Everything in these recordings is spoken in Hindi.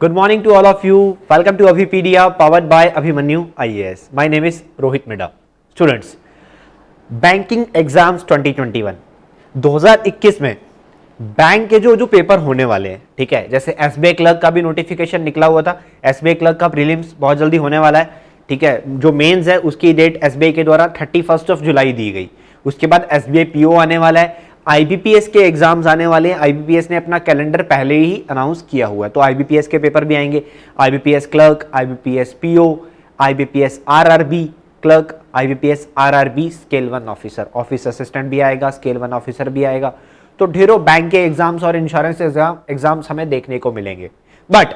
Good morning to all of you. Welcome to Abhipedia powered by Abhimanyu IAS. My name is Rohit Mida. Students, banking exams 2021 में बैंक के जो पेपर होने वाले हैं, ठीक है, जैसे एसबीआई क्लर्क का भी नोटिफिकेशन निकला हुआ था। एसबीआई क्लर्क का प्रीलिम्स बहुत जल्दी होने वाला है, ठीक है। जो मेंस है उसकी डेट एसबीआई के द्वारा 31 जुलाई दी गई। उसके बाद एसबीआई पीओ आने वाला है। आईबीपीएस के एग्जाम्स आने वाले हैं। आईबीपीएस ने अपना कैलेंडर पहले ही अनाउंस किया हुआ है, तो आईबीपीएस के पेपर भी आएंगे। IBPS clerk, IBPS PO, IBPS RRB clerk, IBPS RRB scale 1 officer, office assistant भी आएगा, स्केल 1 ऑफिसर भी आएगा। तो ढेरों बैंक के एग्जाम्स और इंश्योरेंस एग्जाम्स हमें देखने को मिलेंगे। बट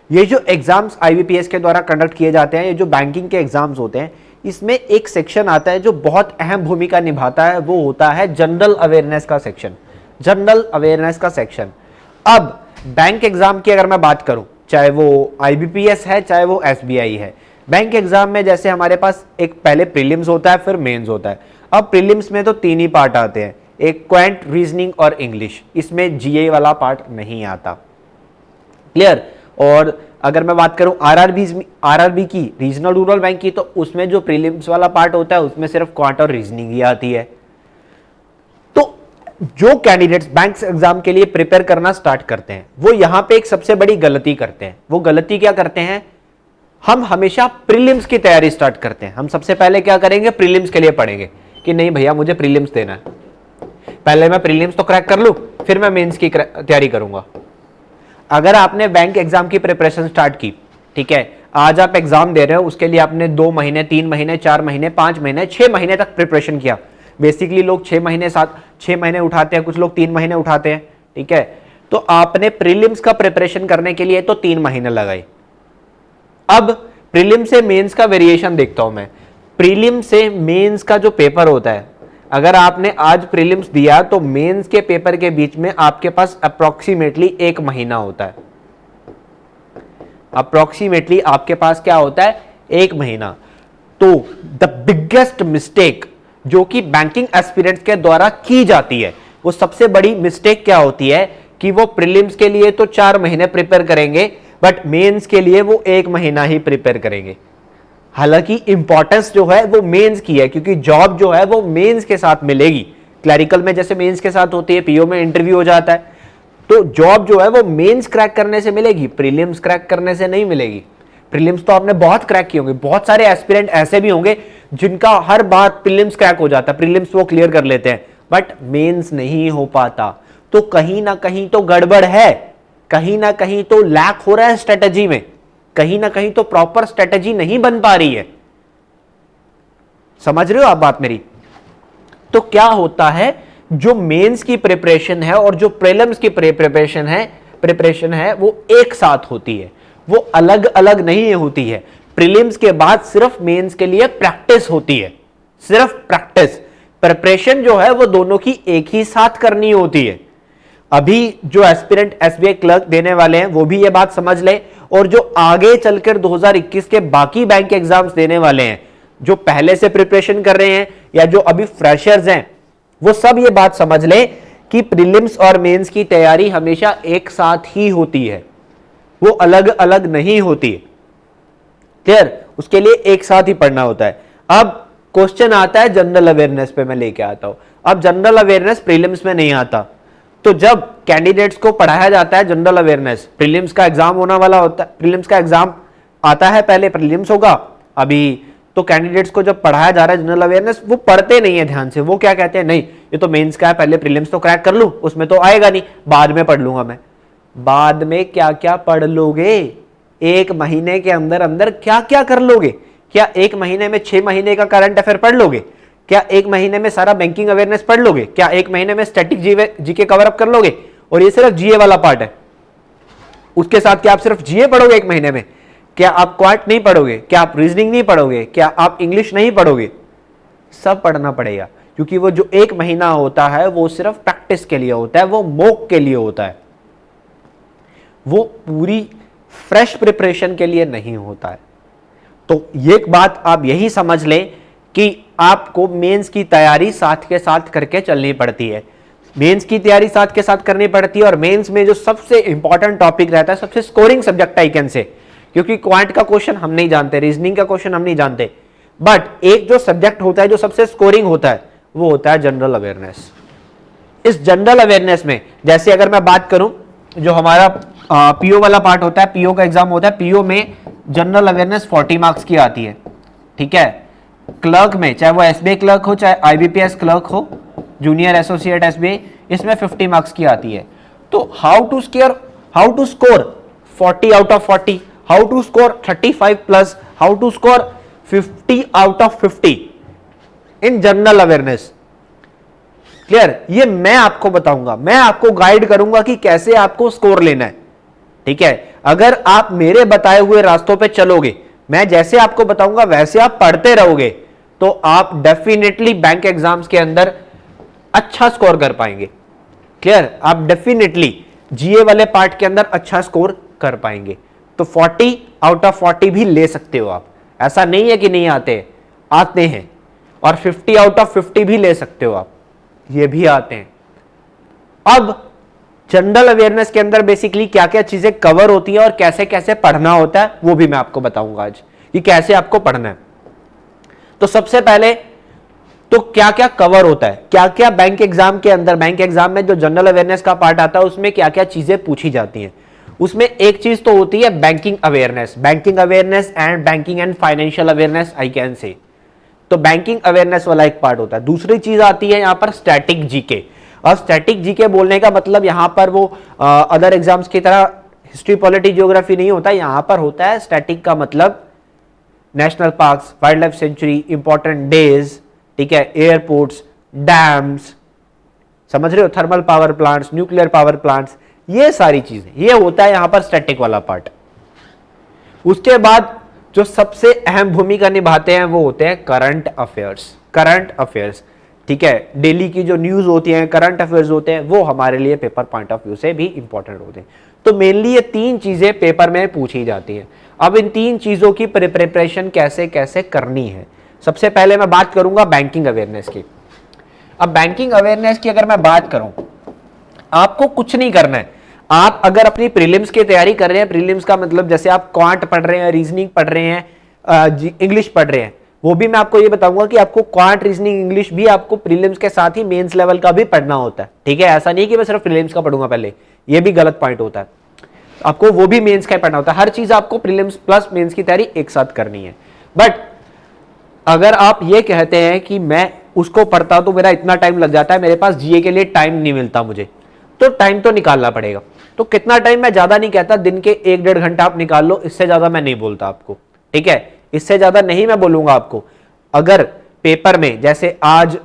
ये जो एग्जाम्स आईबीपीएस के द्वारा कंडक्ट किए जाते हैं, ये जो बैंकिंग के एग्जाम्स होते हैं, इसमें एक सेक्शन आता है जो बहुत अहम भूमिका निभाता है, वो होता है जनरल अवेयरनेस का सेक्शन। जनरल अवेयरनेस का सेक्शन। अब बैंक एग्जाम की अगर मैं बात करूं, चाहे वो आईबीपीएस है चाहे वो एसबीआई है, बैंक एग्जाम में जैसे हमारे पास एक पहले प्रीलिम्स होता है, फिर मेंस होता है। अब प्रीलिम्स में तो 3 ही पार्ट आते हैं, एक क्वांट, रीजनिंग और इंग्लिश। इसमें जीए वाला पार्ट नहीं आता। क्लियर। और अगर मैं बात करूं आरआरबी की, रीजनल रूरल बैंक की, तो उसमें जो प्रीलिम्स वाला पार्ट होता है उसमें सिर्फ क्वांट और रीजनिंग ही आती है। तो जो कैंडिडेट्स बैंक एग्जाम के लिए प्रिपेयर करना स्टार्ट करते हैं, वो यहां पे एक सबसे बड़ी गलती करते हैं। वो गलती क्या करते हैं? हम हमेशा प्रीलिम्स की तैयारी स्टार्ट करते हैं। हम सबसे पहले क्या करेंगे? प्रीलिम्स के लिए पढ़ेंगे कि नहीं भैया मुझे प्रीलिम्स देना है, पहले मैं प्रीलिम्स तो क्रैक कर लूं, फिर मैं मेंस की तैयारी करूंगा। अगर आपने बैंक एग्जाम की प्रिपरेशन स्टार्ट की, ठीक है, आज आप एग्जाम दे रहे हो, उसके लिए आपने 2 महीने, 3 महीने, 4 महीने, 5 महीने, 6 महीने तक प्रिपरेशन किया। बेसिकली लोग 6 महीने उठाते हैं, कुछ लोग 3 महीने उठाते हैं, ठीक है। तो आपने प्रीलिम्स का प्रिपरेशन करने के लिए तो 3 महीने लगाए। अब प्रीलिम से मेंस का वेरिएशन देखता हूं मैं। प्रीलिम से मेंस का जो पेपर होता है, अगर आपने आज प्रीलिम्स दिया तो मेंस के पेपर के बीच में आपके पास अप्रोक्सीमेटली 1 महीना होता है। अप्रोक्सीमेटली आपके पास क्या होता है? 1 महीना। तो द बिगेस्ट मिस्टेक जो कि बैंकिंग एस्पिरेंट्स के द्वारा की जाती है, वो सबसे बड़ी मिस्टेक क्या होती है कि वो प्रीलिम्स के लिए तो 4 महीने प्रिपेयर करेंगे, बट मेंस के लिए वो 1 महीना ही प्रिपेयर करेंगे। हालांकि इंपॉर्टेंस जो है वो मेंस की है, क्योंकि जॉब जो है वो मेंस के साथ मिलेगी। क्लरिकल में जैसे मेंस के साथ होती है, पीओ में इंटरव्यू हो जाता है, तो जॉब जो है वो मेंस क्रैक करने से मिलेगी, प्रीलिम्स क्रैक करने से नहीं मिलेगी। प्रीलिम्स तो आपने बहुत क्रैक किए होंगे, बहुत सारे एस्पिरेंट ऐसे भी होंगे जिनका हर बार प्रीलिम्स क्रैक हो जाता है, प्रीलिम्स वो क्लियर कर लेते हैं, बट मेंस नहीं हो पाता। तो कहीं ना कहीं तो गड़बड़ है, कहीं ना कहीं तो लैक हो रहा है स्ट्रेटेजी में, कहीं ना कहीं तो प्रॉपर स्ट्रेटेजी नहीं बन पा रही है। समझ रहे हो आप बात मेरी? तो क्या होता है, जो मेंस की प्रिपरेशन है और जो प्रीलिम्स की प्रिपरेशन है वो एक साथ होती है, वो अलग अलग नहीं होती है। प्रीलिम्स के बाद सिर्फ मेंस के लिए प्रैक्टिस होती है, सिर्फ प्रैक्टिस। प्रिपरेशन जो है वो दोनों की एक ही साथ करनी होती है। अभी जो एस्पिरेंट एसबीआई क्लर्क देने वाले हैं वो भी ये बात समझ लें, और जो आगे चलकर 2021 के बाकी बैंक एग्जाम्स देने वाले हैं, जो पहले से प्रिपरेशन कर रहे हैं या जो अभी फ्रेशर्स हैं, वो सब ये बात समझ लें कि प्रीलिम्स और मेंस की तैयारी हमेशा एक साथ ही होती है, वो अलग अलग नहीं होती। क्लियर? उसके लिए एक साथ ही पढ़ना होता है। अब क्वेश्चन आता है जनरल अवेयरनेस पे, मैं लेके आता हूं। अब जनरल अवेयरनेस प्रीलिम्स में नहीं आता, तो जब कैंडिडेट्स को पढ़ाया जाता है जनरल अवेयरनेस, प्रीलिम्स का एग्जाम होने वाला होता है, प्रीलिम्स का एग्जाम आता है, पहले प्रीलिम्स होगा अभी, तो कैंडिडेट्स को जब पढ़ाया जा रहा है जनरल अवेयरनेस, वो पढ़ते नहीं है ध्यान से। वो क्या कहते हैं, नहीं ये तो मेंस का है, पहले प्रीलिम्स तो क्रैक कर लूं, उसमें तो आएगा नहीं, बाद में पढ़ लूंगा मैं। बाद में क्या क्या पढ़ लोगे? 1 महीने के अंदर अंदर क्या क्या कर लोगे? क्या 1 महीने में 6 महीने का करंट अफेयर पढ़ लोगे? क्या 1 महीने में सारा बैंकिंग अवेयरनेस पढ़ लोगे? क्या 1 महीने में स्टैटिक जीके कवर अप कर लोगे? और ये सिर्फ जीए वाला पार्ट है। उसके साथ क्या आप सिर्फ जीए पढ़ोगे 1 महीने में? क्या आप क्वांट नहीं पढ़ोगे? क्या आप रीजनिंग नहीं पढ़ोगे? क्या आप इंग्लिश नहीं पढ़ोगे? सब पढ़ना पड़ेगा, क्योंकि वो जो 1 महीना होता है वो सिर्फ प्रैक्टिस के लिए होता है, वो मॉक के लिए होता है, वो पूरी फ्रेश प्रिपरेशन के लिए नहीं होता है। तो ये बात आप यही समझ लें कि आपको मेंस की तैयारी साथ के साथ करके चलनी पड़ती है। मेंस की तैयारी साथ के साथ करनी पड़ती है, और मेंस में जो सबसे इंपॉर्टेंट टॉपिक रहता है, सबसे scoring subject I can say, क्योंकि क्वांट का क्वेश्चन हम नहीं जानते, रीजनिंग का क्वेश्चन हम नहीं जानते, बट एक जो सब्जेक्ट होता है जो सबसे स्कोरिंग होता है वो होता है जनरल अवेयरनेस। इस जनरल अवेयरनेस में जैसे अगर मैं बात करूं, जो हमारा पीओ वाला पार्ट होता है, पीओ का एग्जाम होता है, पीओ में जनरल अवेयरनेस 40 मार्क्स की आती है, ठीक है। क्लर्क में, चाहे वो एसबीआई क्लर्क हो चाहे आईबीपीएस क्लर्क हो, जूनियर एसोसिएट एसबीआई, इसमें 50 मार्क्स की आती है। तो how to score 40 out of 40, how to score 35 plus, how to score 50 out of 50 in general awareness. Clear? ये मैं आपको बताऊंगा, मैं आपको गाइड करूंगा कि कैसे आपको स्कोर लेना है, ठीक है। अगर आप मेरे बताए हुए रास्तों पे चलोगे, मैं जैसे आपको बताऊंगा वैसे आप पढ़ते रहोगे, तो आप डेफिनेटली बैंक एग्जाम्स के अंदर अच्छा स्कोर कर पाएंगे। क्लियर? आप डेफिनेटली जीए वाले पार्ट के अंदर अच्छा स्कोर कर पाएंगे। तो 40 आउट ऑफ 40 भी ले सकते हो आप, ऐसा नहीं है कि नहीं आते हैं। और 50 आउट ऑफ 50 भी ले सकते हो आप, ये भी आते हैं। अब जनरल अवेयरनेस के अंदर बेसिकली क्या क्या चीजें कवर होती है और कैसे कैसे पढ़ना होता है वो भी मैं आपको बताऊंगा आज, कि कैसे आपको पढ़ना है। तो सबसे पहले तो क्या क्या कवर होता है, क्या क्या बैंक एग्जाम के अंदर, बैंक एग्जाम में जो जनरल अवेयरनेस का पार्ट आता है उसमें क्या क्या चीजें पूछी जाती हैं। उसमें एक चीज तो होती है banking awareness and banking and financial awareness I can say. तो बैंकिंग अवेयरनेस वाला एक पार्ट होता है। दूसरी चीज आती है यहां पर स्टैटिक जीके। और स्टैटिक जीके बोलने का मतलब यहां पर वो अदर एग्जाम्स की तरह हिस्ट्री पॉलिटी ज्योग्राफी नहीं होता, यहां पर होता है स्टैटिक का मतलब national parks, wild life sanctuary, important days, ठीक है, एयरपोर्ट्स, डैम्स, समझ रहे हो, thermal power plants, nuclear power plants, ये सारी चीजें, ये होता है यहां पर स्टैटिक वाला पार्ट। उसके बाद जो सबसे अहम भूमिका निभाते हैं वो होते हैं करंट अफेयर्स, ठीक है। डेली की जो न्यूज होती है, करंट अफेयर्स होते हैं, वो हमारे लिए पेपर पॉइंट ऑफ व्यू से भी इंपॉर्टेंट होते हैं। तो मेनली ये तीन चीजें पेपर में पूछी जाती हैं। अब इन तीन चीजों की प्रिपरेशन कैसे कैसे करनी है, सबसे पहले मैं बात करूंगा बैंकिंग अवेयरनेस की। अब बैंकिंग अवेयरनेस की अगर मैं बात करूं, आपको कुछ नहीं करना है। आप अगर अपनी प्रीलिम्स की तैयारी कर रहे हैं, प्रीलिम्स का मतलब जैसे आप क्वांट पढ़ रहे हैं, रीजनिंग पढ़ रहे हैं, इंग्लिश पढ़ रहे हैं, वो भी मैं आपको ये बताऊंगा कि आपको क्वांट, रीजनिंग, इंग्लिश भी आपको प्रीलिम्स के साथ ही मेंस लेवल का भी पढ़ना होता है, ठीक है। ऐसा नहीं कि मैं सिर्फ प्रीलिम्स का पढ़ूंगा पहले, ये भी गलत पॉइंट होता है। आपको वो भी मेंस का पढ़ना होता है। हर चीज आपको प्रीलिम्स प्लस मेंस की तैयारी एक साथ करनी है। बट अगर आप ये कहते हैं कि मैं उसको पढ़ता तो मेरा इतना टाइम लग जाता है, मेरे पास जीए के लिए टाइम नहीं मिलता मुझे, तो टाइम तो निकालना पड़ेगा। तो कितना टाइम, मैं ज्यादा नहीं कहता, दिन के 1-1.5 घंटा आप निकाल लो, इससे ज्यादा मैं नहीं बोलता आपको, ठीक है। इससे ज्यादा नहीं मैं बोलूंगा आपको। अगर पेपर में जैसे आज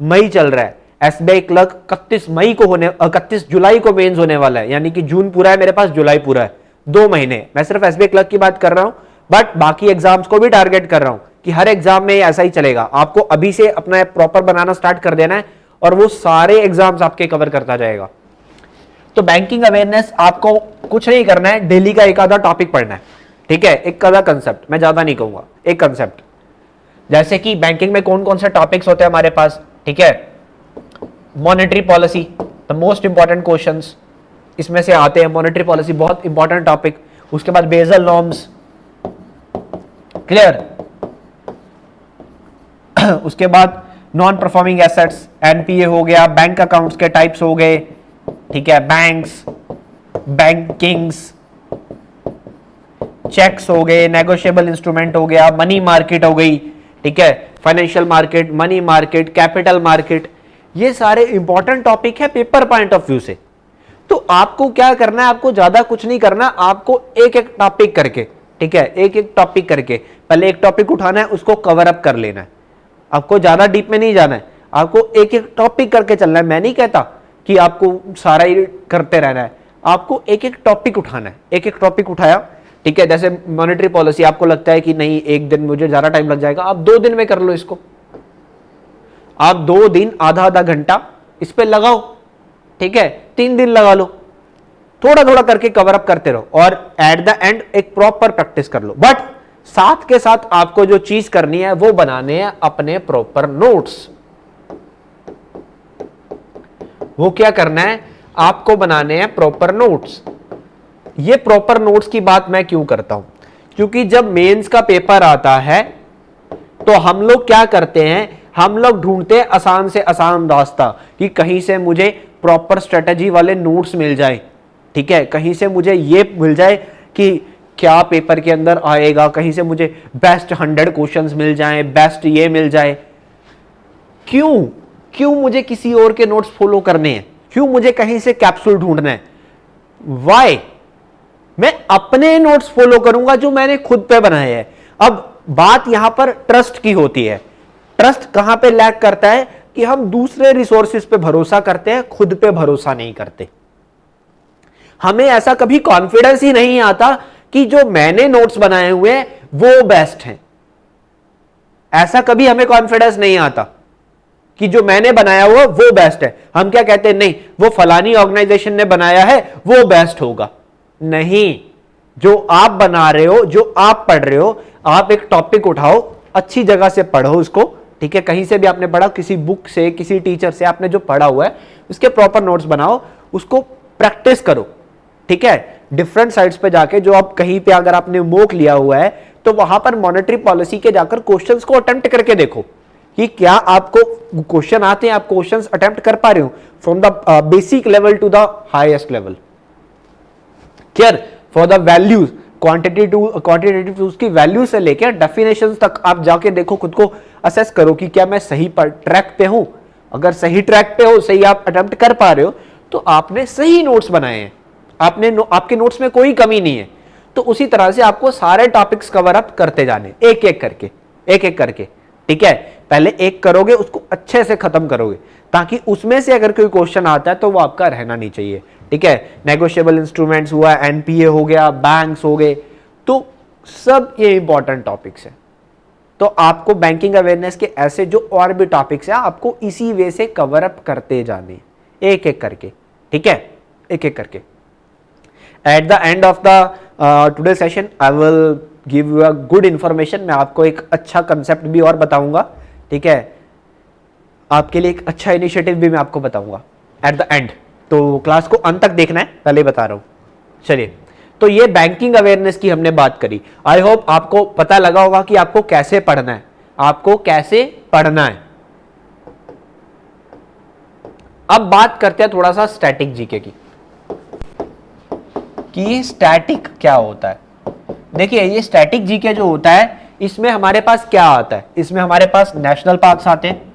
मई चल रहा है, एसबीआई क्लर्क 31 जुलाई को मेंस होने वाला है, यानी कि जून पूरा है, मेरे पास जुलाई पूरा है, 2 महीने। मैं सिर्फ एसबीआई क्लर्क की बात कर रहा हूं, बट बाकी एग्जाम्स को भी टारगेट कर रहा हूं कि हर एग्जाम में ऐसा ही चलेगा। आपको अभी से अपना प्रॉपर बनाना स्टार्ट कर देना है और वो सारे एग्जाम्स आपके कवर करता जाएगा। तो बैंकिंग अवेयरनेस आपको कुछ नहीं करना है, डेली का एक आधा टॉपिक पढ़ना है, ठीक है, एक आधा कंसेप्ट, मैं ज्यादा नहीं कहूंगा, एक कंसेप्ट। जैसे कि बैंकिंग में कौन कौन से टॉपिक्स होते हैं हमारे पास, ठीक है। Monetary policy, the most important questions इसमें से आते हैं। मॉनेटरी पॉलिसी बहुत इंपॉर्टेंट टॉपिक। उसके बाद बेसल नॉर्म्स, क्लियर। उसके बाद नॉन परफॉर्मिंग एसेट्स, एनपीए हो गया, बैंक अकाउंट्स के टाइप्स हो गए, ठीक है, बैंक्स, बैंकिंग्स, चेक्स हो गए, नेगोशिएबल इंस्ट्रूमेंट हो गया, मनी मार्केट हो गई, ठीक है, financial market, money market, capital market, ये सारे इंपॉर्टेंट टॉपिक है पेपर पॉइंट ऑफ व्यू से। तो आपको क्या करना है, आपको ज्यादा कुछ नहीं करना, आपको एक एक टॉपिक करके, ठीक है, एक एक टॉपिक करके पहले एक टॉपिक उठाना है, उसको कवर अप कर लेना है। आपको ज्यादा डीप में नहीं जाना है, आपको एक एक टॉपिक करके चलना है। मैं नहीं कहता कि आपको सारा ही करते रहना है, आपको एक एक टॉपिक उठाना है। एक एक टॉपिक उठाया, ठीक है, जैसे मॉनेटरी पॉलिसी, आपको लगता है कि नहीं एक दिन मुझे ज्यादा टाइम लग जाएगा, आप 2 दिन में कर लो इसको। आप 2 दिन आधा घंटा इस पे लगाओ, ठीक है, 3 दिन लगा लो, थोड़ा थोड़ा करके कवर अप करते रहो और एट द एंड एक प्रॉपर प्रैक्टिस कर लो। बट साथ के साथ आपको जो चीज करनी है वो बनाने हैं अपने प्रॉपर नोट्स। वो क्या करना है, आपको बनाने हैं प्रॉपर नोट्स। ये प्रॉपर नोट्स की बात मैं क्यों करता हूं, क्योंकि जब मेंस का पेपर आता है तो हम लोग क्या करते हैं, हम लोग ढूंढते हैं आसान से आसान रास्ता कि कहीं से मुझे प्रॉपर स्ट्रेटजी वाले नोट्स मिल जाए, ठीक है, कहीं से मुझे ये मिल जाए कि क्या पेपर के अंदर आएगा, कहीं से मुझे बेस्ट 100 क्वेश्चंस मिल जाएं, बेस्ट ये मिल जाए। क्यों क्यों मुझे किसी और के नोट्स फॉलो करने हैं, क्यों मुझे कहीं से कैप्सूल ढूंढना है, वाई, मैं अपने नोट्स फॉलो करूंगा जो मैंने खुद पे बनाए हैं। अब बात यहां पर ट्रस्ट की होती है। ट्रस्ट कहां पे लैक करता है कि हम दूसरे रिसोर्सेज पे भरोसा करते हैं, खुद पे भरोसा नहीं करते। हमें ऐसा कभी कॉन्फिडेंस ही नहीं आता कि जो मैंने नोट्स बनाए हुए हैं वो बेस्ट हैं। ऐसा कभी हमें कॉन्फिडेंस नहीं आता कि जो मैंने बनाया हुआ वो बेस्ट है। हम क्या कहते हैं, नहीं वो फलानी ऑर्गेनाइजेशन ने बनाया है वो बेस्ट होगा। नहीं, जो आप बना रहे हो, जो आप पढ़ रहे हो, आप एक टॉपिक उठाओ, अच्छी जगह से पढ़ो उसको, ठीक है, कहीं से भी आपने पढ़ा, किसी बुक से, किसी टीचर से आपने जो पढ़ा हुआ है उसके प्रॉपर नोट्स बनाओ, उसको प्रैक्टिस करो, ठीक है। डिफरेंट साइट्स पे जाके, जो आप कहीं पे अगर आपने मॉक लिया हुआ है तो वहां पर मॉनेटरी पॉलिसी के जाकर क्वेश्चंस को अटेम्प्ट करके देखो कि क्या आपको क्वेश्चन आते हैं, आप क्वेश्चंस अटेम्प्ट कर पा रहे हो from the basic level to the highest level. Clear, for the values, quantitative tools की वैल्यू से लेकर डेफिनेशंस तक आप जाके देखो, खुद को असेस करो कि क्या मैं सही ट्रैक पे हूं। अगर सही ट्रैक पे हो, सही आप अटेम्प्ट कर पा रहे हो, तो आपने सही नोट्स बनाए हैं, आपके नोट्स में कोई कमी नहीं है। तो उसी तरह से आपको सारे टॉपिक्स कवर अप करते जाने, एक एक करके, ठीक है। पहले एक करोगे, उसको अच्छे से खत्म करोगे, ताकि उसमें से अगर कोई क्वेश्चन आता है तो वो आपका रहना नहीं चाहिए, ठीक है। नेगोशिएबल इंस्ट्रूमेंट्स हुआ, एनपीए हो गया, बैंक्स हो गए, तो सब ये इंपॉर्टेंट टॉपिक्स है। तो आपको बैंकिंग अवेयरनेस के ऐसे जो और भी टॉपिक्स है, आपको इसी वे से कवर अप करते जाने, एक एक करके, ठीक है, एक एक करके। At the end of the today session I will give you a good information. मैं आपको एक अच्छा कंसेप्ट भी और बताऊंगा, ठीक है, आपके लिए एक अच्छा इनिशिएटिव भी मैं आपको बताऊंगा एट द एंड। तो क्लास को अंत तक देखना है, पहले बता रहा हूं। चलिए, तो ये बैंकिंग अवेयरनेस की हमने बात करी। आई होप आपको पता लगा होगा कि आपको कैसे पढ़ना है, आपको कैसे पढ़ना है। अब बात करते हैं थोड़ा सा स्टैटिक जीके की, कि स्टैटिक क्या होता है। देखिए, ये स्टैटिक जीके जो होता है, इसमें हमारे पास क्या आता है, इसमें हमारे पास नेशनल पार्क्स आते हैं,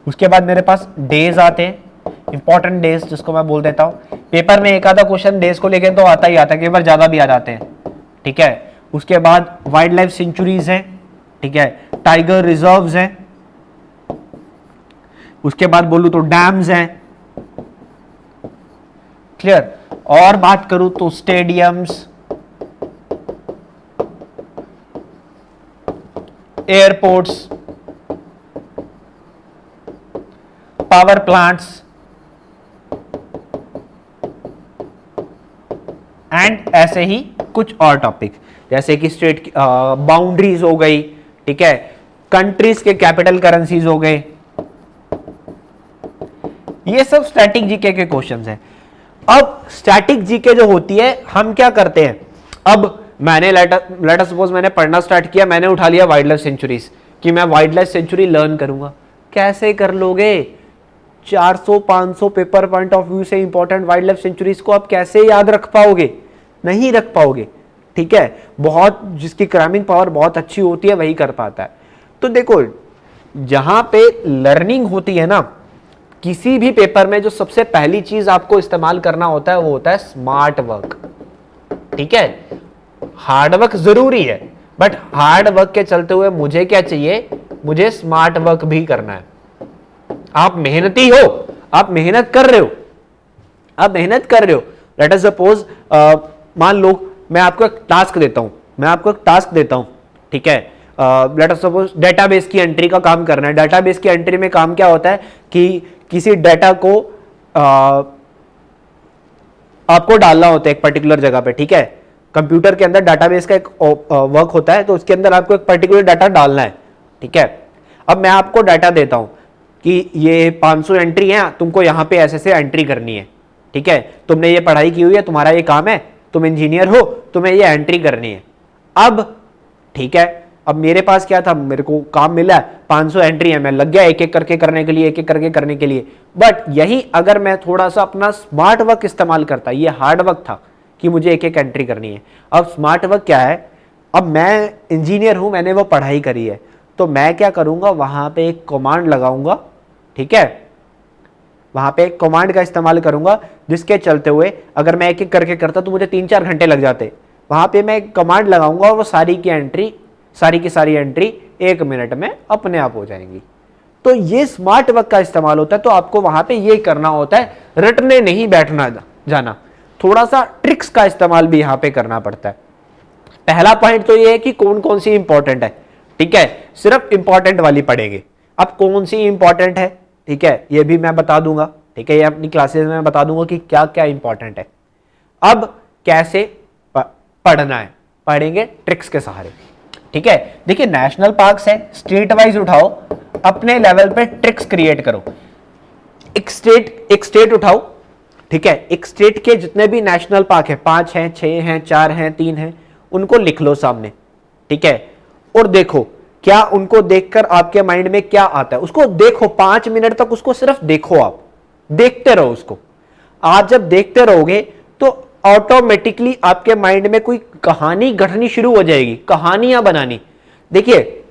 उसके बाद मेरे पास डेज आते हैं, इंपॉर्टेंट डेज जिसको मैं बोल देता हूं। पेपर में एक आधा क्वेश्चन डेज को लेकर तो आता ही आता है, कई बार ज्यादा भी आ जाते हैं, ठीक है। उसके बाद वाइल्ड लाइफ सेंचुरीज हैं, ठीक है, टाइगर रिजर्व्स हैं, उसके बाद बोलूं तो डैम्स हैं, क्लियर। और बात करूं तो stadiums, airports, power plants and ऐसे ही कुछ और टॉपिक, जैसे कि स्टेट बाउंड्रीज हो गई, ठीक है, कंट्रीज के कैपिटल करेंसीज हो गए, ये सब स्टैटिक जीके के क्वेश्चंस हैं। अब स्टैटिक जीके जो होती है, हम क्या करते हैं, अब मैंने लेट अस सपोज मैंने पढ़ना स्टार्ट किया, मैंने उठा लिया वाइल्ड लाइफ सेंचुरीज कि मैं वाइल्ड लाइफ सेंचुरी लर्न करूंगा। कैसे कर लोगे? 400-500 पेपर पॉइंट ऑफ व्यू से इंपॉर्टेंट वाइल्ड लाइफ सेंचुरीज को आप कैसे याद रख पाओगे? नहीं रख पाओगे, ठीक है। बहुत जिसकी क्रैमिंग पावर बहुत अच्छी होती है वही कर पाता है। तो देखो, जहां पे लर्निंग होती है ना, किसी भी पेपर में जो सबसे पहली चीज आपको इस्तेमाल करना होता है वो होता है स्मार्ट वर्क, ठीक है। हार्ड वर्क जरूरी है, बट हार्ड वर्क के चलते हुए मुझे क्या चाहिए, मुझे स्मार्ट वर्क भी करना है। आप मेहनती हो, आप मेहनत कर रहे हो, लेट अस सपोज मान लो मैं आपको एक टास्क देता हूं, ठीक है। लेट अस सपोज डेटाबेस की एंट्री का काम करना है। डेटाबेस की एंट्री में काम क्या होता है कि किसी डेटा को आपको डालना होता है एक पर्टिकुलर जगह पे, ठीक है। कंप्यूटर के अंदर डेटाबेस का एक वर्क होता है, तो उसके अंदर आपको एक पर्टिकुलर डाटा डालना है, ठीक है। अब मैं आपको डाटा देता हूं कि ये 500 एंट्री है, तुमको यहां पे ऐसे से एंट्री करनी है, ठीक है, तुमने ये पढ़ाई की हुई है, तुम्हारा ये काम है, तुम इंजीनियर हो, तुम्हें ये एंट्री करनी है। अब ठीक है, अब मेरे पास क्या था, मेरे को काम मिला है, 500 एंट्री है, मैं लग गया एक एक करके करने के लिए, एक एक करके करने के लिए। बट यही अगर मैं थोड़ा सा अपना स्मार्ट वर्क इस्तेमाल करता, ये हार्ड वर्क था कि मुझे एक एक एंट्री करनी है। अब स्मार्ट वर्क क्या है, अब मैं इंजीनियर हूं, मैंने वो पढ़ाई करी है, तो मैं क्या करूंगा, वहां पे एक कमांड लगाऊंगा, ठीक है, वहां पे एक कमांड का इस्तेमाल करूंगा, जिसके चलते हुए अगर मैं एक एक करके करता तो मुझे 3-4 घंटे लग जाते। वहां पे मैं एक कमांड लगाऊंगा और वो सारी की सारी एंट्री 1 मिनट में अपने आप हो जाएंगी। तो ये स्मार्ट वर्क का इस्तेमाल होता है। तो आपको वहां पे ये करना होता है, रटने नहीं बैठना जाना, थोड़ा सा ट्रिक्स का इस्तेमाल भी यहां पे करना पड़ता है। पहला पॉइंट तो ये है कि कौन कौन सी इंपॉर्टेंट है, ठीक है, सिर्फ इंपॉर्टेंट वाली पढ़ेंगे। अब कौन सी इंपॉर्टेंट है, ठीक है, ये भी मैं बता दूंगा, ठीक है, ये अपनी क्लासेस में बता दूंगा कि क्या क्या इंपॉर्टेंट है। अब कैसे पढ़ना है, पढ़ेंगे ट्रिक्स के सहारे, ठीक है। देखिए नेशनल पार्क्स है, स्टेट वाइज उठाओ, अपने लेवल पे ट्रिक्स क्रिएट करो। एक स्टेट उठाओ, ठीक है, एक स्टेट के जितने भी नेशनल पार्क है, 5 हैं, 6 हैं, 4 हैं, 3 हैं, उनको लिख लो सामने, ठीक है, और देखो क्या उनको देखकर आपके माइंड में क्या आता है, उसको देखो 5 मिनट तक, उसको सिर्फ देखो, आप देखते रहो उसको। आप जब देखते रहोगे तो ऑटोमेटिकली आपके माइंड में कोई कहानी घटनी शुरू हो जाएगी, कहानियां बनानी। देखिए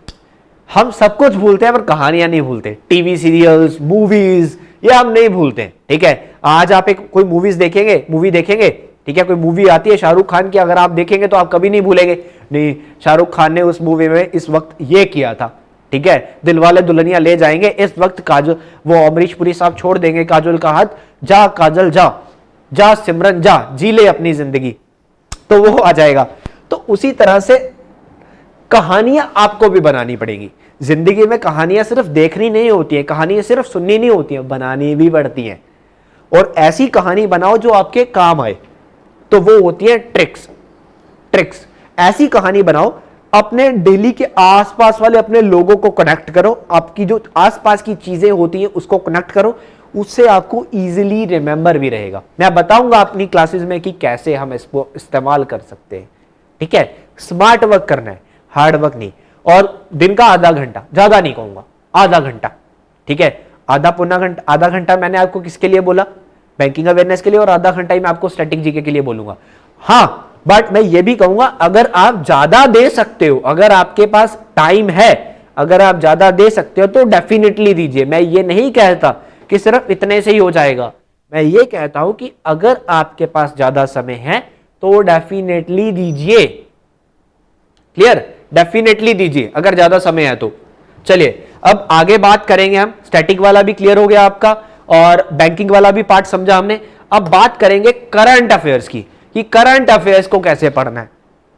हम सब कुछ भूलते हैं पर कहानियां नहीं भूलते, टीवी सीरियल्स, मूवीज, ये हम नहीं भूलते, ठीक है। आज आप एक कोई मूवी देखेंगे, ठीक है, कोई मूवी आती है शाहरुख खान की, अगर आप देखेंगे तो आप कभी नहीं भूलेंगे, नहीं शाहरुख खान ने उस मूवी में इस वक्त ये किया था, ठीक है, दिलवाले दुल्हनिया ले जाएंगे, इस वक्त काजल, वो अमरीश पुरी साहब छोड़ देंगे काजल का हाथ, जा काजल जा, जा सिमरन जा, जी ले अपनी जिंदगी, तो वो आ जाएगा। तो उसी तरह से कहानियां आपको भी बनानी पड़ेगी। जिंदगी में कहानियां सिर्फ देखनी नहीं होती है, कहानियां सिर्फ सुननी नहीं होती है, बनानी भी पड़ती हैं। और ऐसी कहानी बनाओ जो आपके काम आए, तो वो होती है ट्रिक्स। ऐसी कहानी बनाओ, अपने डेली के आसपास वाले अपने लोगों को कनेक्ट करो, आपकी जो आसपास की चीजें होती हैं उसको कनेक्ट करो, उससे आपको इजीली रिमेंबर भी रहेगा। मैं बताऊंगा अपनी क्लासेस में कि कैसे हम इसको इस्तेमाल कर सकते हैं, ठीक है। स्मार्ट वर्क करना है, हार्ड वर्क नहीं। और दिन का आधा घंटा, ज्यादा नहीं कहूंगा, आधा घंटा, ठीक है, आधा घंटा मैंने आपको किसके लिए बोला, बैंकिंग अवेयरनेस के लिए, और आधा घंटा ही मैं आपको स्टैटिक जीके के लिए बोलूंगा। हाँ, बट मैं ये भी कहूंगा अगर आप ज्यादा दे सकते हो, अगर आपके पास टाइम है, अगर आप ज्यादा दे सकते हो तो डेफिनेटली दीजिए। मैं ये नहीं कहता कि सिर्फ इतने से ही हो जाएगा, मैं ये कहता हूं कि अगर आपके पास ज्यादा समय है तो डेफिनेटली दीजिए, क्लियर, डेफिनेटली दीजिए अगर ज्यादा समय है तो। चलिए अब आगे बात करेंगे हम, स्टैटिक वाला भी क्लियर हो गया आपका और बैंकिंग वाला भी पार्ट समझा हमने। अब बात करेंगे करंट अफेयर्स की, कि करंट अफेयर्स को कैसे पढ़ना है,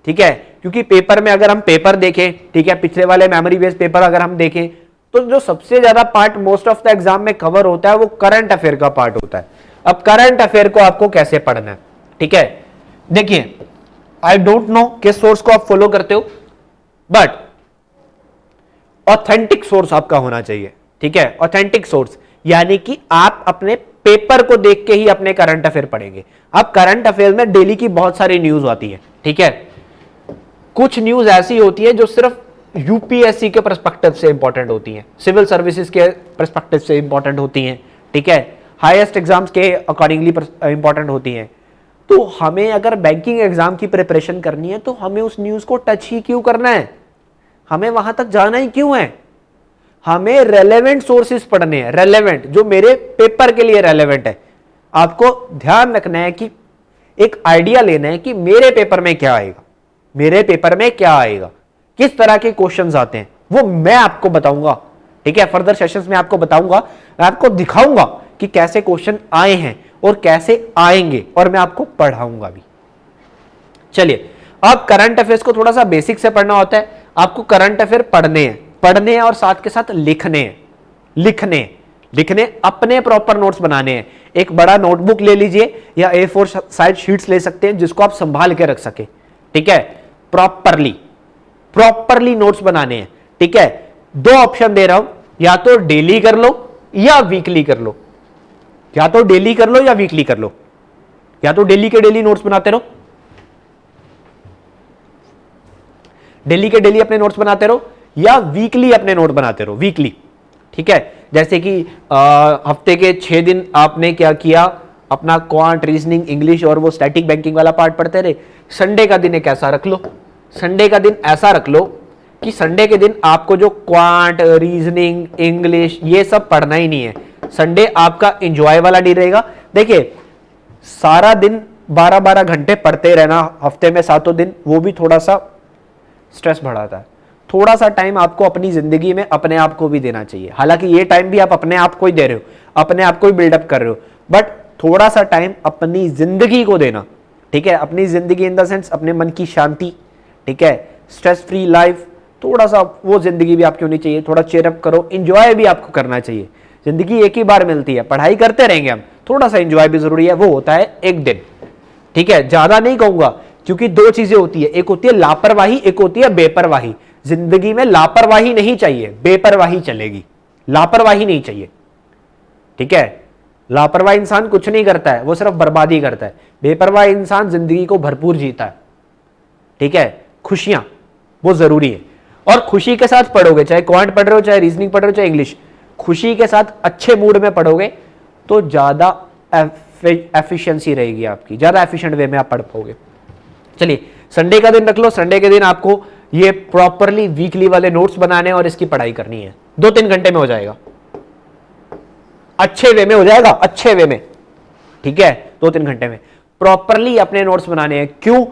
ठीक है, क्योंकि पेपर में अगर हम पेपर देखें, ठीक है, पिछले वाले मेमोरी बेस्ड पेपर अगर हम देखें तो जो सबसे ज्यादा part most of the exam में कवर होता है वो करंट अफेयर का पार्ट होता है। अब करंट अफेयर को आपको कैसे पढ़ना है, ठीक है, देखिए आई डोंट नो किस सोर्स को आप फॉलो करते हो, बट ऑथेंटिक सोर्स आपका होना चाहिए, ठीक है, ऑथेंटिक सोर्स, यानी कि आप अपने पेपर को देख के ही अपने करंट अफेयर पढ़ेंगे। अब करंट अफेयर में डेली की बहुत सारी न्यूज आती है, ठीक है, कुछ न्यूज ऐसी होती है जो सिर्फ यूपीएससी के पर्सपेक्टिव से इंपॉर्टेंट होती हैं, सिविल सर्विसेज के पर्सपेक्टिव से इंपॉर्टेंट होती हैं, ठीक है, हाईएस्ट एग्जाम्स के अकॉर्डिंगली इंपॉर्टेंट होती हैं। तो हमें अगर बैंकिंग एग्जाम की प्रिपरेशन करनी है तो हमें उस न्यूज को टच ही क्यों करना है, हमें वहां तक जाना ही क्यों है, हमें रेलेवेंट सोर्सेज पढ़ने हैं, रेलेवेंट, जो मेरे पेपर के लिए रेलेवेंट है। आपको ध्यान रखना है कि एक आइडिया लेना है कि मेरे पेपर में क्या आएगा, मेरे पेपर में क्या आएगा, किस तरह के क्वेश्चंस आते हैं, वो मैं आपको बताऊंगा, ठीक है, फर्दर सेशंस में आपको बताऊंगा, मैं आपको दिखाऊंगा कि कैसे क्वेश्चन आए हैं और कैसे आएंगे, और मैं आपको पढ़ाऊंगा भी। चलिए अब करंट अफेयर्स को थोड़ा सा बेसिक से पढ़ना होता है, आपको करंट अफेयर पढ़ने हैं और साथ के साथ लिखने अपने प्रॉपर नोट्स बनाने हैं। एक बड़ा नोटबुक ले लीजिए या A4 साइज शीट्स ले सकते हैं जिसको आप संभाल के रख सके, ठीक है, प्रॉपरली नोट्स बनाने हैं, ठीक है। दो ऑप्शन दे रहा हूं, या तो डेली कर लो या वीकली कर लो, या तो डेली कर लो या वीकली कर लो, या तो डेली के डेली नोट्स बनाते रहो, डेली के डेली अपने नोट्स बनाते रहो, या वीकली अपने नोट बनाते रहो, वीकली। ठीक है, जैसे कि हफ्ते के 6 दिन आपने क्या किया, अपना क्वांट, रीजनिंग, इंग्लिश और वो स्टैटिक बैंकिंग वाला पार्ट पढ़ते रहे। संडे का दिन एक ऐसा रख लो, संडे का दिन ऐसा रख लो कि संडे के दिन आपको जो क्वांट, रीजनिंग, इंग्लिश ये सब पढ़ना ही नहीं है। संडे आपका एंजॉय वाला डे रहेगा। देखिए, सारा दिन 12-12 घंटे पढ़ते रहना हफ्ते में 7 दिन, वो भी थोड़ा सा स्ट्रेस बढ़ाता है। थोड़ा सा टाइम आपको अपनी जिंदगी में अपने आप को भी देना चाहिए। हालांकि ये टाइम भी आप अपने आप को ही दे रहे हो, अपने आप को ही बिल्डअप कर रहे हो, बट थोड़ा सा टाइम अपनी जिंदगी को देना। ठीक है, अपनी जिंदगी इन द सेंस अपने मन की शांति, ठीक है, स्ट्रेस फ्री लाइफ, थोड़ा सा वो जिंदगी भी आपकी होनी चाहिए। थोड़ा चेयरअप करो, इंजॉय भी आपको करना चाहिए। जिंदगी एक ही बार मिलती है, पढ़ाई करते रहेंगे हम, थोड़ा सा इंजॉय भी जरूरी है, वो होता है एक दिन। ठीक है, ज्यादा नहीं कहूंगा, क्योंकि दो चीजें होती है, एक होती है लापरवाही, एक होती है बेपरवाही। जिंदगी में लापरवाही नहीं चाहिए, बेपरवाही चलेगी, लापरवाही नहीं चाहिए। ठीक है, लापरवाही इंसान कुछ नहीं करता है, वो सिर्फ बर्बादी करता है। बेपरवाह इंसान जिंदगी को भरपूर जीता है। ठीक है, खुशियां वो जरूरी है, और खुशी के साथ पढ़ोगे, चाहे क्वांट पढ़ रहे हो, चाहे रीजनिंग पढ़ रहे हो, चाहे इंग्लिश, खुशी के साथ अच्छे मूड में पढ़ोगे तो ज्यादा एफिशिएंसी रहेगी आपकी, ज्यादा एफिशिएंट वे में आप पढ़ पाओगे। चलिए, संडे का दिन रख लो, संडे के दिन आपको ये प्रॉपरली वीकली वाले नोट्स बनाने और इसकी पढ़ाई करनी है। 2-3 घंटे में हो जाएगा, अच्छे वे में हो जाएगा, अच्छे वे में। ठीक है, 2-3 घंटे में प्रॉपरली अपने नोट्स बनाने हैं। क्यों?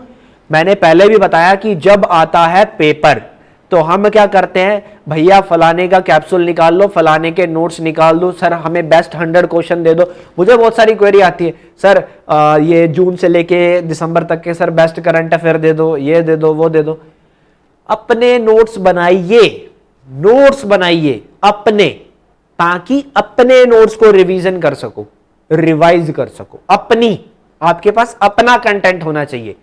मैंने पहले भी बताया कि जब आता है पेपर तो हम क्या करते हैं, भैया फलाने का कैप्सूल निकाल लो, फलाने के नोट्स निकाल दो, सर हमें बेस्ट 100 क्वेश्चन दे दो। मुझे बहुत सारी क्वेरी आती है, सर ये जून से लेके दिसंबर तक के सर बेस्ट करंट अफेयर दे दो, ये दे दो, वो दे दो। अपने नोट्स बनाइए, नोट्स बनाइए अपने, ताकि अपने नोट्स को रिवीजन कर सको, रिवाइज कर सको। अपनी, आपके पास अपना कंटेंट होना चाहिए,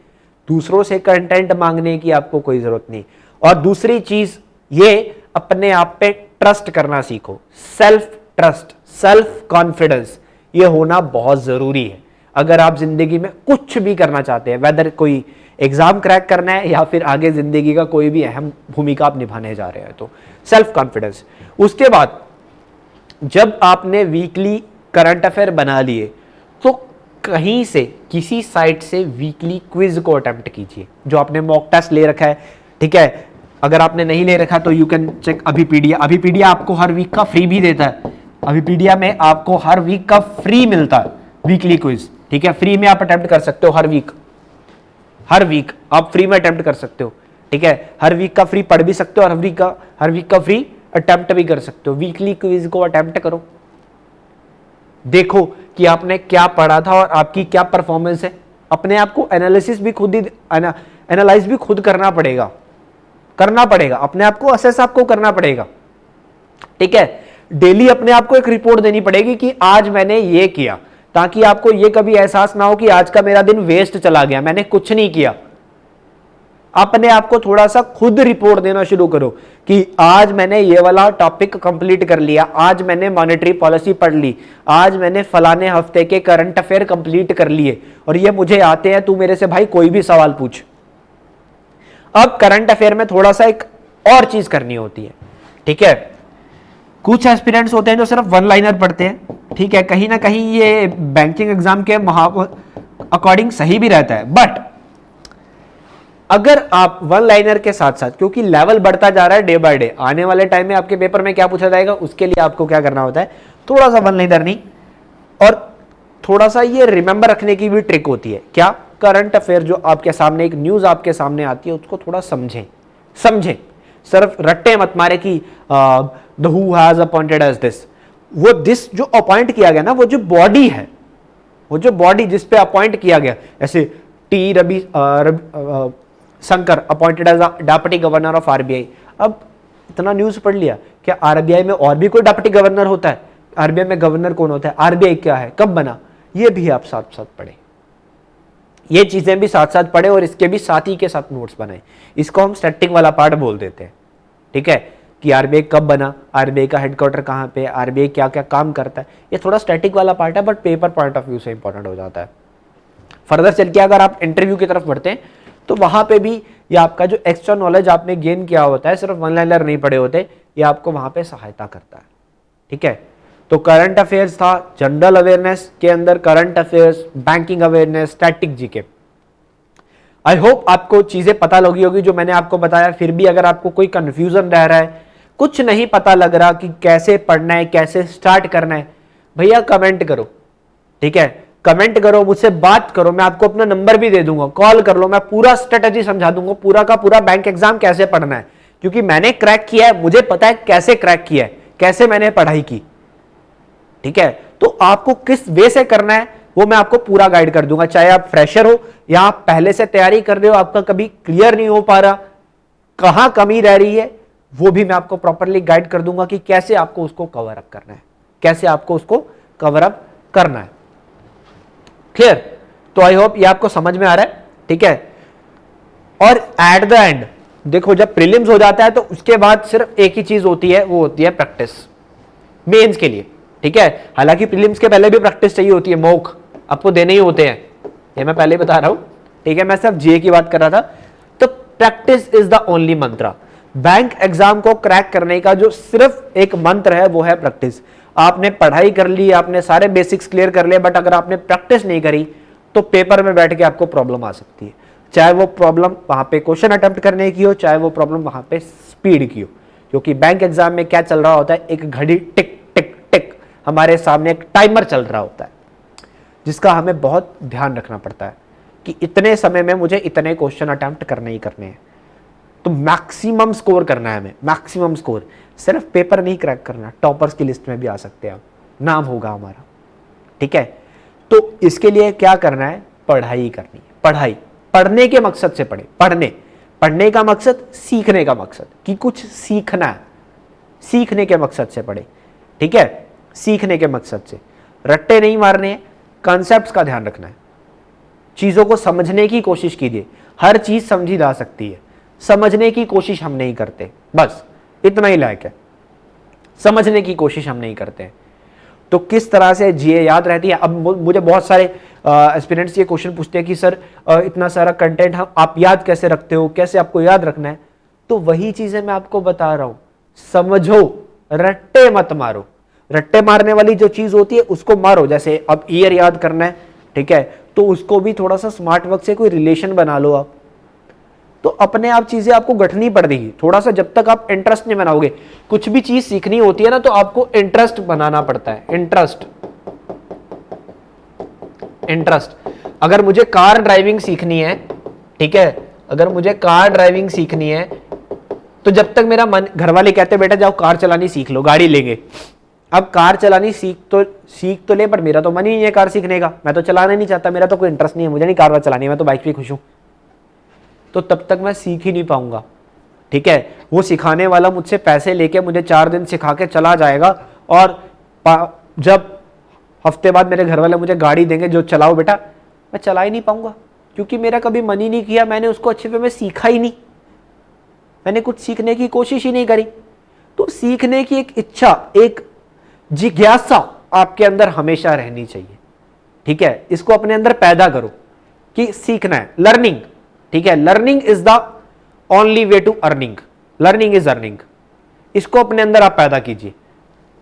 दूसरों से कंटेंट मांगने की आपको कोई जरूरत नहीं। और दूसरी चीज ये, अपने आप पे ट्रस्ट करना सीखो, सेल्फ ट्रस्ट, सेल्फ कॉन्फिडेंस, ये होना बहुत जरूरी है अगर आप जिंदगी में कुछ भी करना चाहते हैं, वेदर कोई एग्जाम क्रैक करना है या फिर आगे जिंदगी का कोई भी अहम भूमिका आप निभाने जा रहे हैं। तो सेल्फ कॉन्फिडेंस। उसके बाद जब आपने वीकली करंट अफेयर बना लिए तो कहीं से, किसी साइट से वीकली क्विज को अटेम्प्ट कीजिए, जो आपने मॉक टेस्ट ले रखा है। ठीक है, अगर आपने नहीं ले रखा तो you can check Abhipedia. Abhipedia आपको हर वीक का फ्री भी देता है, अभिपीडिया में आपको हर वीक का फ्री मिलता है वीकली क्विज। ठीक है, फ्री में आप अटेम्प्ट कर सकते हो, हर वीक आप फ्री में अटेम्प्ट कर सकते हो। ठीक है, हर वीक का फ्री पढ़ भी सकते हो और हर वीक का फ्री अटेम्प्ट भी कर सकते हो। वीकली क्विज को अटेम्प्ट करो, देखो कि आपने क्या पढ़ा था और आपकी क्या परफॉर्मेंस है। अपने आप को एनालिसिस भी खुद ही, एनालाइज भी खुद करना पड़ेगा, अपने आप को असेस आपको करना पड़ेगा। ठीक है, डेली अपने आप को एक रिपोर्ट देनी पड़ेगी कि आज मैंने ये किया, ताकि आपको ये कभी एहसास ना हो कि आज का मेरा दिन वेस्ट चला गया, मैंने कुछ नहीं किया। अपने आप को थोड़ा सा खुद रिपोर्ट देना शुरू करो कि आज मैंने ये वाला टॉपिक कंप्लीट कर लिया, आज मैंने मॉनेटरी पॉलिसी पढ़ ली, आज मैंने फलाने हफ्ते के करंट अफेयर कंप्लीट कर लिए और ये मुझे आते हैं, तू मेरे से भाई कोई भी सवाल पूछ। अब करंट अफेयर में थोड़ा सा एक और चीज करनी होती है। ठीक है, कुछ एस्पिरेंट्स होते हैं जो सिर्फ वन लाइनर पढ़ते हैं। ठीक है, कहीं ना कहीं ये बैंकिंग एग्जाम के अकॉर्डिंग सही भी रहता है, बट अगर आप वन लाइनर के साथ साथ, क्योंकि लेवल बढ़ता जा रहा है डे बाय डे, आने वाले टाइम में आपके पेपर में क्या पूछा जाएगा उसके लिए आपको क्या करना होता है, थोड़ा सा वन लाइनर नहीं, और थोड़ा सा ये रिमेंबर रखने की भी ट्रिक होती है। क्या? करंट अफेयर जो आपके सामने, एक न्यूज आपके सामने आती है, उसको थोड़ा समझें, सिर्फ रट्टे मत मारे कि the who has appointed as this. वो दिस जो अपॉइंट किया गया ना, वो जो बॉडी है, वो जो बॉडी जिस पे अपॉइंट किया गया, ऐसे T Ravi Shankar appointed as deputy governor of RBI. अब इतना न्यूज पढ़ लिया, क्या आरबीआई में और भी कोई डेप्यूटी गवर्नर होता है? आरबीआई में गवर्नर कौन होता है? आरबीआई क्या है, कब बना, ये भी आप साथ साथ पढ़े, ये चीजें भी साथ साथ पढ़े और इसके भी साथ ही के साथ नोट्स बनाए। इसको हम स्टैटिक वाला पार्ट बोल देते हैं। ठीक है, कि आरबीआई कब बना, आरबीआई का हेडक्वार्टर कहाँ पे, आरबीआई क्या क्या काम करता है, ये थोड़ा स्टैटिक वाला पार्ट है, but paper point of view से इंपॉर्टेंट हो जाता है। फर्दर चल के अगर आप इंटरव्यू की तरफ बढ़ते हैं तो वहां पे भी ये आपका जो एक्स्ट्रा नॉलेज आपने गेन किया होता है, सिर्फ वन लाइनर नहीं पढ़े होते, ये आपको वहां पे सहायता करता है। ठीक है, तो करंट अफेयर्स था, जनरल अवेयरनेस के अंदर current affairs, banking awareness, static GK. I hope आपको चीजें पता लगी होगी जो मैंने आपको बताया। फिर भी अगर आपको कोई कंफ्यूजन रह रहा है, कुछ नहीं पता लग रहा कि कैसे पढ़ना है, कैसे स्टार्ट करना है, भैया कमेंट करो। ठीक है, कमेंट करो, मुझसे बात करो, मैं आपको अपना नंबर भी दे दूंगा, कॉल कर लो, मैं पूरा स्ट्रेटेजी समझा दूंगा, पूरा का पूरा बैंक एग्जाम कैसे पढ़ना है, क्योंकि मैंने क्रैक किया है, मुझे पता है कैसे क्रैक किया है, कैसे मैंने पढ़ाई की। ठीक है, तो आपको किस वे से करना है वो मैं आपको पूरा गाइड कर दूंगा, चाहे आप फ्रेशर हो या आप पहले से तैयारी कर रहे हो, आपका कभी क्लियर नहीं हो पा रहा, कहां कमी रह रही है, वो भी मैं आपको प्रॉपरली गाइड कर दूंगा कि कैसे आपको उसको कवर अप करना है, कैसे आपको उसको कवर अप करना है। क्लियर? तो आई होप ये आपको समझ में आ रहा है। ठीक है, और एट द एंड देखो, जब प्रीलिम्स हो जाता है तो उसके बाद सिर्फ एक ही चीज होती है, वो होती है प्रैक्टिस मेंस के लिए। ठीक है, हालांकि प्रीलिम्स के पहले भी प्रैक्टिस चाहिए होती है, मॉक आपको देने ही होते हैं, ये मैं पहले बता रहा हूं। ठीक है, मैं सिर्फ जीए की बात कर रहा था। तो प्रैक्टिस इज द ओनली मंत्र। बैंक एग्जाम को क्रैक करने का जो सिर्फ एक मंत्र है वो है प्रैक्टिस। आपने पढ़ाई कर ली, आपने सारे बेसिक्स क्लियर कर लिए, बट अगर आपने प्रैक्टिस नहीं करी तो पेपर में बैठ के आपको प्रॉब्लम आ सकती है, चाहे वो प्रॉब्लम वहां पे क्वेश्चन अटेम्प्ट करने की हो, चाहे वो प्रॉब्लम वहां पे स्पीड की हो। क्योंकि बैंक एग्जाम में क्या चल रहा होता है, एक घड़ी टिक टिक टिक, हमारे सामने एक टाइमर चल रहा होता है, जिसका हमें बहुत ध्यान रखना पड़ता है कि इतने समय में मुझे इतने क्वेश्चन अटेम्प्ट करने ही करने हैं। तो मैक्सिमम स्कोर करना है हमें, मैक्सिमम स्कोर। सिर्फ पेपर नहीं क्रैक करना, टॉपर्स की लिस्ट में भी आ सकते हैं आप, नाम होगा हमारा। ठीक है, तो इसके लिए क्या करना है, पढ़ाई करनी है। पढ़ाई पढ़ने के मकसद से पढ़े, पढ़ने का मकसद सीखने का मकसद, कि कुछ सीखना है, सीखने के मकसद से पढ़े। ठीक है, सीखने के मकसद से, रट्टे नहीं मारने हैं, कॉन्सेप्ट्स का ध्यान रखना है, चीजों को समझने की कोशिश कीजिए। हर चीज समझी जा सकती है, समझने की कोशिश हम नहीं करते, बस इतना ही लायक है, समझने की कोशिश हम नहीं करते। तो किस तरह से जीए याद रहती है। अब मुझे बहुत सारे एस्पिरेंट्स ये क्वेश्चन पूछते हैं कि सर इतना सारा कंटेंट हम आप याद कैसे रखते हो, कैसे आपको याद रखना है। तो वही चीजें मैं आपको बता रहा हूं, समझो, रट्टे मत मारो। रट्टे मारने वाली जो चीज होती है उसको मारो, जैसे अब ईयर याद करना है, ठीक है, तो उसको भी थोड़ा सा स्मार्ट वर्क से कोई रिलेशन बना लो आप, तो अपने आप चीजें आपको गठनी पड़ देगी। थोड़ा सा जब तक आप इंटरेस्ट नहीं बनाओगे, कुछ भी चीज सीखनी होती है ना तो आपको इंटरेस्ट बनाना पड़ता है। इंटरेस्ट अगर मुझे कार ड्राइविंग सीखनी है, ठीक है, अगर मुझे कार ड्राइविंग सीखनी है तो जब तक मेरा मन, घर वाले कहते बेटा जाओ कार चलानी सीख लो, गाड़ी लेंगे। अब कार चलानी सीख तो ले, पर मेरा तो मन ही नहीं है कार सीखने का, मैं तो चलाना नहीं चाहता, मेरा तो कोई इंटरेस्ट नहीं है, मुझे नहीं कार चलानी, मैं तो बाइक पे खुश हूं, तो तब तक मैं सीख ही नहीं पाऊंगा। ठीक है, वो सिखाने वाला मुझसे पैसे लेके मुझे 4 दिन सिखा के चला जाएगा, और जब हफ्ते बाद मेरे घर वाले मुझे गाड़ी देंगे जो चलाओ बेटा, मैं चला ही नहीं पाऊंगा, क्योंकि मेरा कभी मन ही नहीं किया, मैंने उसको अच्छे पे में सीखा ही नहीं, मैंने कुछ सीखने की कोशिश ही नहीं करी। तो सीखने की एक इच्छा, एक जिज्ञासा आपके अंदर हमेशा रहनी चाहिए। ठीक है, इसको अपने अंदर पैदा करो कि सीखना है, लर्निंग। ठीक है, learning is the only way to earning, learning is earning, इसको अपने अंदर आप पैदा कीजिए,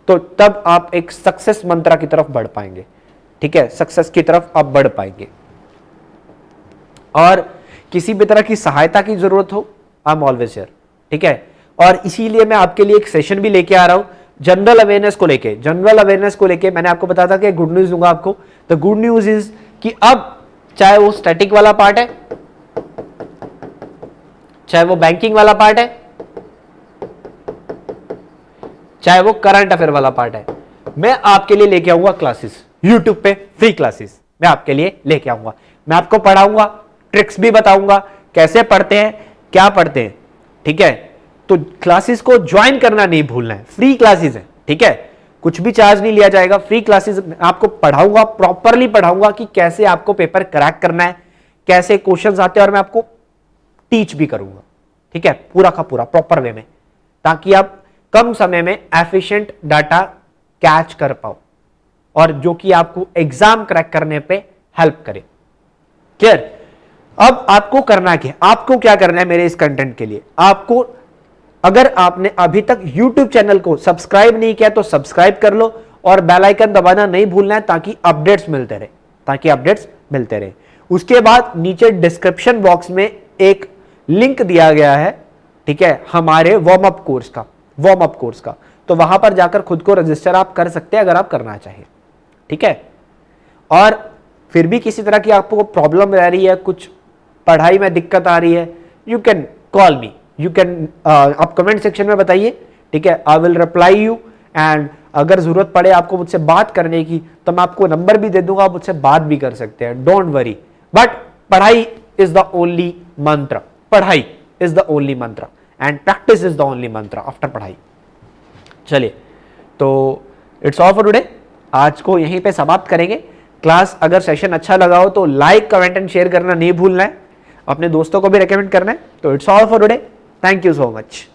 तो तब आप एक सक्सेस मंत्रा की तरफ बढ़ पाएंगे। ठीक है, सक्सेस की तरफ आप बढ़ पाएंगे। और किसी भी तरह की सहायता की जरूरत हो, आई एम ऑलवेज हियर। ठीक है, और इसीलिए मैं आपके लिए एक सेशन भी लेके आ रहा हूं जनरल अवेयरनेस को लेके। जनरल अवेयरनेस को लेके मैंने आपको बताया था कि गुड न्यूज दूंगा आपको। द गुड न्यूज इज कि अब चाहे वो स्टैटिक वाला पार्ट है, चाहे वो बैंकिंग वाला पार्ट है, चाहे वो करंट अफेयर वाला पार्ट है, मैं आपके लिए लेके आऊंगा क्लासेस, यूट्यूब पे फ्री क्लासेस मैं आपके लिए लेके आऊंगा। मैं आपको पढ़ाऊंगा, ट्रिक्स भी बताऊंगा, कैसे पढ़ते हैं, क्या पढ़ते हैं। ठीक है, तो क्लासेस को ज्वाइन करना नहीं भूलना है, फ्री क्लासेस है। ठीक है, कुछ भी चार्ज नहीं लिया जाएगा, फ्री क्लासेस आपको पढ़ाऊंगा, प्रॉपरली पढ़ाऊंगा कि कैसे आपको पेपर क्रैक करना है, कैसे क्वेश्चंस आते हैं, और मैं आपको टीच भी करूंगा। ठीक है, पूरा का पूरा प्रॉपर वे में, ताकि आप कम समय में एफिशिएंट डाटा कैच कर पाओ और जो कि आपको एग्जाम क्रैक करने पे हेल्प करे। क्लियर? अब आपको करना क्या, आपको क्या करना है मेरे इस कंटेंट के लिए, आपको अगर आपने अभी तक YouTube चैनल को सब्सक्राइब नहीं किया तो सब्सक्राइब कर लो और बेल आइकन दबाना नहीं भूलना है ताकि अपडेट्स मिलते रहे। उसके बाद नीचे डिस्क्रिप्शन बॉक्स में एक लिंक दिया गया है, ठीक है, हमारे वार्म अप कोर्स का, तो वहां पर जाकर खुद को रजिस्टर आप कर सकते हैं अगर आप करना चाहिए, ठीक है। और फिर भी किसी तरह की आपको प्रॉब्लम रह रही है, कुछ पढ़ाई में दिक्कत आ रही है, यू कैन कॉल मी, आप कमेंट सेक्शन में बताइए, ठीक है, I will reply you. And अगर जरूरत पड़े आपको मुझसे बात करने की तो मैं आपको नंबर भी दे दूंगा, आप मुझसे बात भी कर सकते हैं, डोंट वरी। बट पढ़ाई इज द ओनली मंत्र, पढ़ाई इज द ओनली मंत्र and practice is the only मंत्र आफ्टर पढ़ाई। चलिए, तो इट्स ऑल फॉर टुडे, आज को यहीं पे समाप्त करेंगे। क्लास अगर सेशन अच्छा लगा हो तो लाइक, कमेंट एंड शेयर करना नहीं भूलना है, अपने दोस्तों को भी रेकमेंड करना है। तो it's all for today, thank you so much.